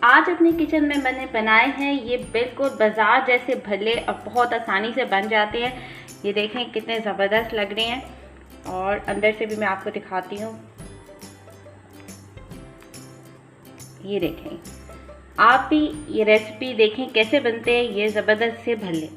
आज अपने किचन में मैंने बनाए हैं ये बिल्कुल बाज़ार जैसे भल्ले और बहुत आसानी से बन जाते हैं। ये देखें कितने ज़बरदस्त लग रहे हैं और अंदर से भी मैं आपको दिखाती हूँ। ये देखें, आप भी ये रेसिपी देखें कैसे बनते हैं ये ज़बरदस्त से भल्ले।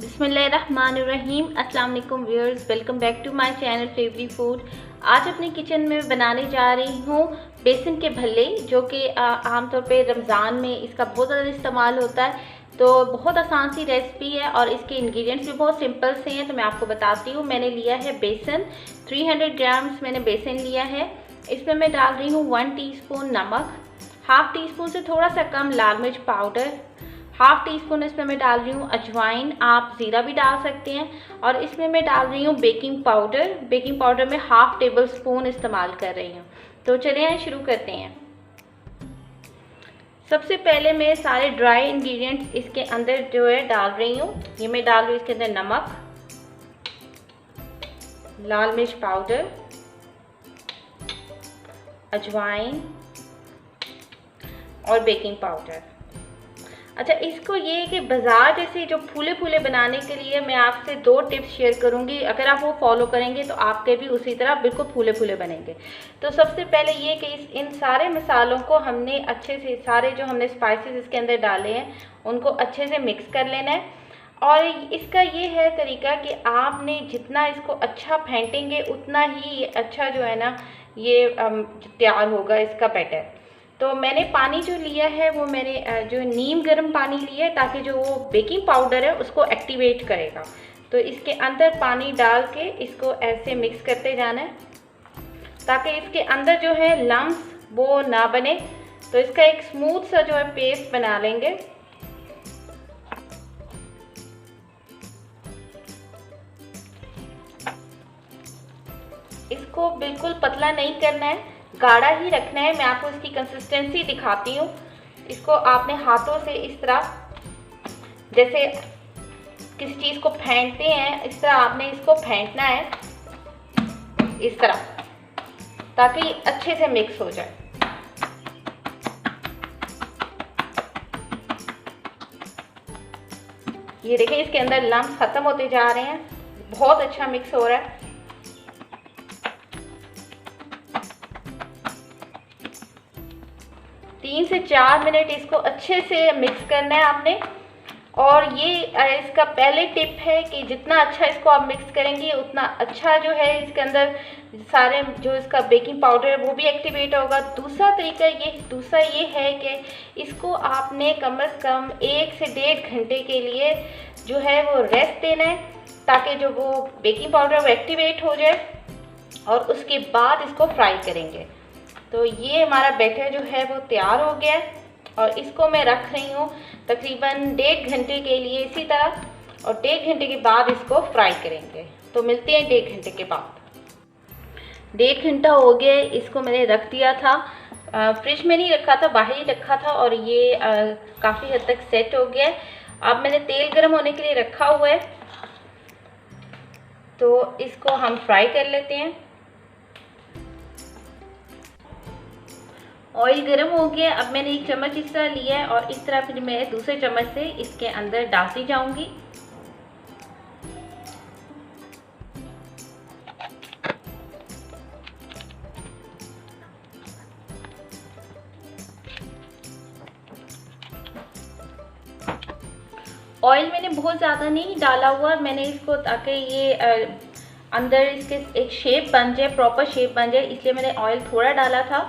बिस्मिल्लाहिर्रहमानिर्रहीम। अस्सलाम वालेकुम viewers, welcome back to my channel फेवरी फूड। आज अपने किचन में बनाने जा रही हूँ बेसन के भल्ले, जो कि आमतौर पे रमज़ान में इसका बहुत ज़्यादा इस्तेमाल होता है। तो बहुत आसान सी रेसिपी है और इसके इंग्रेडिएंट्स भी बहुत सिंपल से हैं। तो मैं आपको बताती हूँ। मैंने लिया है बेसन, 300 ग्राम्स मैंने बेसन लिया है। इसमें मैं डाल रही हूँ 1 टीस्पून नमक, हाफ टी स्पून से थोड़ा सा कम लाल मिर्च पाउडर, हाफ टी स्पून इसमें मैं डाल रही हूँ अजवाइन, आप ज़ीरा भी डाल सकते हैं। और इसमें मैं डाल रही हूँ बेकिंग पाउडर में हाफ टेबल स्पून इस्तेमाल कर रही हूँ। तो चलिए शुरू करते हैं। सबसे पहले मैं सारे ड्राई इंग्रेडिएंट्स इसके अंदर जो है डाल रही हूँ। ये मैं डाल रही हूँ इसके अंदर नमक, लाल मिर्च पाउडर, अजवाइन और बेकिंग पाउडर। अच्छा, इसको ये है कि बाज़ार जैसे जो फूले फूले बनाने के लिए मैं आपसे 2 टिप्स शेयर करूंगी। अगर आप वो फॉलो करेंगे तो आपके भी उसी तरह बिल्कुल फूले फूले बनेंगे। तो सबसे पहले ये कि इन सारे मसालों को हमने अच्छे से, सारे जो हमने स्पाइसेस इसके अंदर डाले हैं उनको अच्छे से मिक्स कर लेना है। और इसका ये है तरीका कि आपने जितना इसको अच्छा फेंटेंगे उतना ही अच्छा जो है ना ये तैयार होगा इसका बैटर। तो मैंने पानी जो लिया है वो मैंने जो नीम गर्म पानी लिया है, ताकि जो वो बेकिंग पाउडर है उसको एक्टिवेट करेगा। तो इसके अंदर पानी डाल के इसको ऐसे मिक्स करते जाना है ताकि इसके अंदर जो है लम्स वो ना बने। तो इसका एक स्मूथ सा जो है पेस्ट बना लेंगे। इसको बिल्कुल पतला नहीं करना है, गाढ़ा ही रखना है। मैं आपको इसकी कंसिस्टेंसी दिखाती हूँ। इसको आपने हाथों से इस तरह, जैसे किसी चीज़ को फेंटते हैं इस तरह आपने इसको फेंटना है, इस तरह, ताकि अच्छे से मिक्स हो जाए। ये देखिए इसके अंदर लम्स खत्म होते जा रहे हैं, बहुत अच्छा मिक्स हो रहा है। 3 से 4 मिनट इसको अच्छे से मिक्स करना है आपने। और ये इसका पहले टिप है कि जितना अच्छा इसको आप मिक्स करेंगे उतना अच्छा जो है इसके अंदर सारे जो इसका बेकिंग पाउडर है वो भी एक्टिवेट होगा। दूसरा ये है कि इसको आपने कम से कम 1 से 1.5 घंटे के लिए जो है वो रेस्ट देना है, ताकि जो वो बेकिंग पाउडर वो एक्टिवेट हो जाए और उसके बाद इसको फ्राई करेंगे। तो ये हमारा बैटर जो है वो तैयार हो गया है और इसको मैं रख रही हूँ तकरीबन 1.5 घंटे के लिए इसी तरह, और 1.5 घंटे के बाद इसको फ्राई करेंगे। तो मिलते हैं 1.5 घंटे के बाद। 1.5 घंटा हो गया, इसको मैंने रख दिया था, फ्रिज में नहीं रखा था, बाहर ही रखा था, और ये काफ़ी हद तक सेट हो गया है। अब मैंने तेल गर्म होने के लिए रखा हुआ है, तो इसको हम फ्राई कर लेते हैं। ऑयल गर्म हो गया। अब मैंने 1 चम्मच इस तरह लिया है और इस तरह फिर मैं दूसरे चम्मच से इसके अंदर डालती जाऊंगी। ऑयल मैंने बहुत ज़्यादा नहीं डाला हुआ, मैंने इसको ताकि ये अंदर इसके एक शेप बन जाए, प्रॉपर शेप बन जाए, इसलिए मैंने ऑयल थोड़ा डाला था।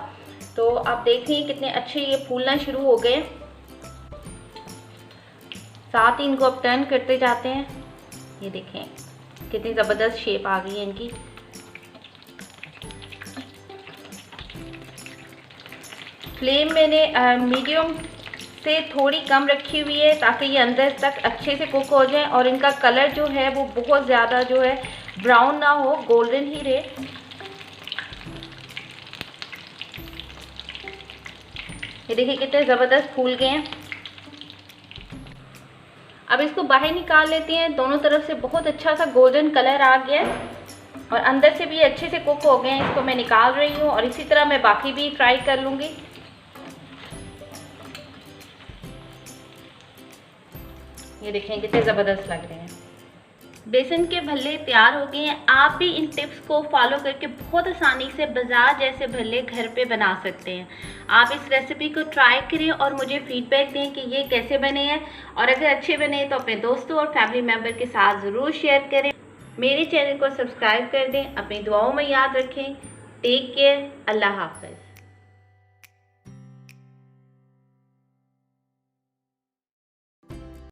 तो आप देख रही हैं कितने अच्छे ये फूलना शुरू हो गए। साथ ही इनको अब टर्न करते जाते हैं। ये देखें कितनी ज़बरदस्त शेप आ गई है इनकी। फ्लेम मैंने मीडियम से थोड़ी कम रखी हुई है, ताकि ये अंदर तक अच्छे से कुक हो जाए और इनका कलर जो है वो बहुत ज़्यादा जो है ब्राउन ना हो, गोल्डन ही रहे। ये देखिए कितने ज़बरदस्त फूल गए हैं। अब इसको बाहर निकाल लेते हैं। दोनों तरफ से बहुत अच्छा सा गोल्डन कलर आ गया है और अंदर से भी अच्छे से कुक हो गए हैं। इसको मैं निकाल रही हूँ और इसी तरह मैं बाकी भी फ्राई कर लूँगी। ये देखें कितने ज़बरदस्त लग रहे हैं। बेसन के भल्ले तैयार हो गए हैं। आप भी इन टिप्स को फॉलो करके बहुत आसानी से बाजार जैसे भल्ले घर पे बना सकते हैं। आप इस रेसिपी को ट्राई करें और मुझे फीडबैक दें कि ये कैसे बने हैं, और अगर अच्छे बने तो अपने दोस्तों और फैमिली मेम्बर के साथ ज़रूर शेयर करें। मेरे चैनल को सब्सक्राइब कर दें। अपनी दुआओं में याद रखें। Take care. अल्लाह हाफ़िज़।